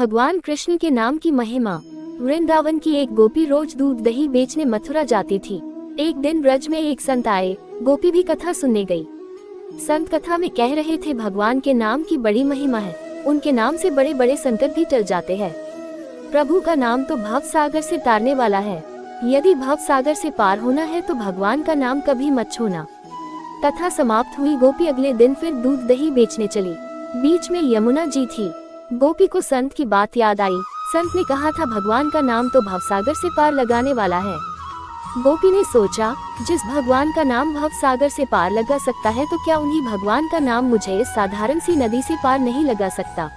भगवान कृष्ण के नाम की महिमा। वृंदावन की एक गोपी रोज दूध दही बेचने मथुरा जाती थी। एक दिन ब्रज में एक संत आए। गोपी भी कथा सुनने गई। संत कथा में कह रहे थे भगवान के नाम की बड़ी महिमा है, उनके नाम से बड़े बड़े संकट भी टल जाते हैं। प्रभु का नाम तो भव सागर से तारने वाला है। यदि भव सागर से पार होना है तो भगवान का नाम कभी मत छोड़ना। कथा समाप्त हुई। गोपी अगले दिन फिर दूध दही बेचने चली। बीच में यमुना जी थी। गोपी को संत की बात याद आई। संत ने कहा था भगवान का नाम तो भवसागर से पार लगाने वाला है। गोपी ने सोचा, जिस भगवान का नाम भवसागर से पार लगा सकता है तो क्या उन्हीं भगवान का नाम मुझे इस साधारण सी नदी से पार नहीं लगा सकता।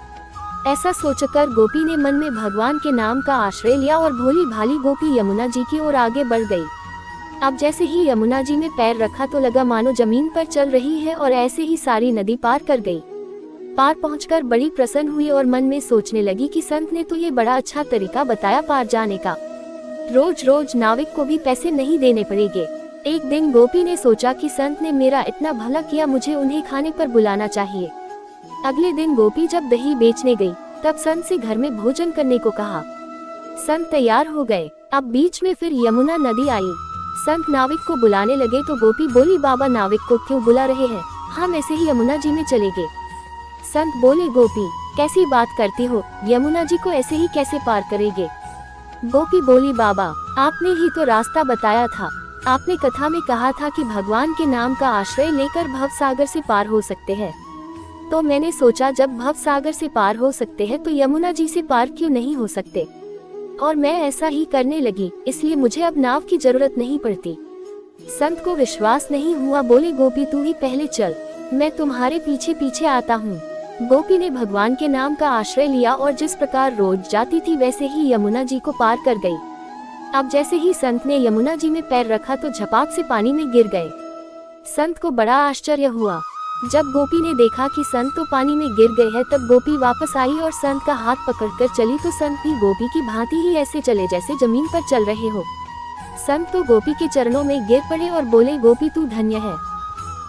ऐसा सोचकर गोपी ने मन में भगवान के नाम का आश्रय लिया और भोली भाली गोपी यमुना जी की ओर आगे बढ़ गई। अब जैसे ही यमुना जी में पैर रखा तो लगा मानो जमीन पर चल रही है और ऐसे ही सारी नदी पार कर गई। पार पहुंचकर बड़ी प्रसन्न हुई और मन में सोचने लगी कि संत ने तो ये बड़ा अच्छा तरीका बताया पार जाने का। रोज रोज नाविक को भी पैसे नहीं देने पड़ेंगे। एक दिन गोपी ने सोचा कि संत ने मेरा इतना भला किया, मुझे उन्हें खाने पर बुलाना चाहिए। अगले दिन गोपी जब दही बेचने गई तब संत से घर में भोजन करने को कहा। संत तैयार हो गए। अब बीच में फिर यमुना नदी आई। संत नाविक को बुलाने लगे तो गोपी बोली, बाबा नाविक को क्यों बुला रहे हैं, हम ऐसे ही यमुना जी में चले गए। संत बोले, गोपी कैसी बात करती हो, यमुना जी को ऐसे ही कैसे पार करेंगे। गोपी बोली, बाबा आपने ही तो रास्ता बताया था। आपने कथा में कहा था कि भगवान के नाम का आश्रय लेकर भव सागर से पार हो सकते हैं। तो मैंने सोचा जब भव सागर से पार हो सकते हैं तो यमुना जी से पार क्यों नहीं हो सकते, और मैं ऐसा ही करने लगी, इसलिए मुझे अब नाव की जरूरत नहीं पड़ती। संत को विश्वास नहीं हुआ। बोले, गोपी तू ही पहले चल, मैं तुम्हारे पीछे पीछे आता हूँ। गोपी ने भगवान के नाम का आश्रय लिया और जिस प्रकार रोज जाती थी वैसे ही यमुना जी को पार कर गई। अब जैसे ही संत ने यमुना जी में पैर रखा तो झपाक से पानी में गिर गए। संत को बड़ा आश्चर्य हुआ। जब गोपी ने देखा कि संत तो पानी में गिर गए हैं तब गोपी वापस आई और संत का हाथ पकड़कर चली तो संत भी गोपी की भांति ही ऐसे चले जैसे जमीन पर चल रहे हो। संत तो गोपी के चरणों में गिर पड़े और बोले, गोपी तू धन्य है।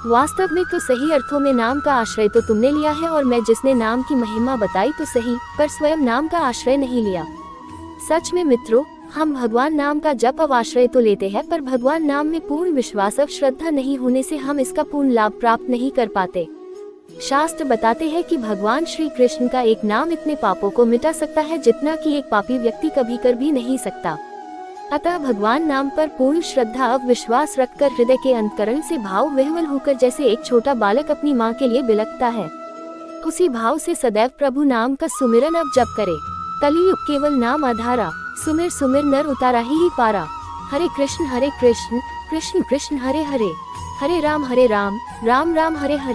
वास्तव में तो सही अर्थों में नाम का आश्रय तो तुमने लिया है और मैं जिसने नाम की महिमा बताई तो सही, पर स्वयं नाम का आश्रय नहीं लिया। सच में मित्रों, हम भगवान नाम का जप अब आश्रय तो लेते हैं, पर भगवान नाम में पूर्ण विश्वास और श्रद्धा नहीं होने से हम इसका पूर्ण लाभ प्राप्त नहीं कर पाते। शास्त्र बताते हैं कि भगवान श्री कृष्ण का एक नाम इतने पापों को मिटा सकता है जितना कि एक पापी व्यक्ति कभी कर भी नहीं सकता। अतः भगवान नाम पर पूर्ण श्रद्धा अब विश्वास रखकर हृदय के अंतकरण से भाव विह्वल होकर जैसे एक छोटा बालक अपनी माँ के लिए बिलखता है, उसी भाव से सदैव प्रभु नाम का सुमिरन अब जप करे। कलियुग केवल नाम आधारा, सुमिर सुमिर नर उतारा ही पारा। हरे कृष्ण कृष्ण कृष्ण हरे हरे, हरे राम राम राम हरे हरे।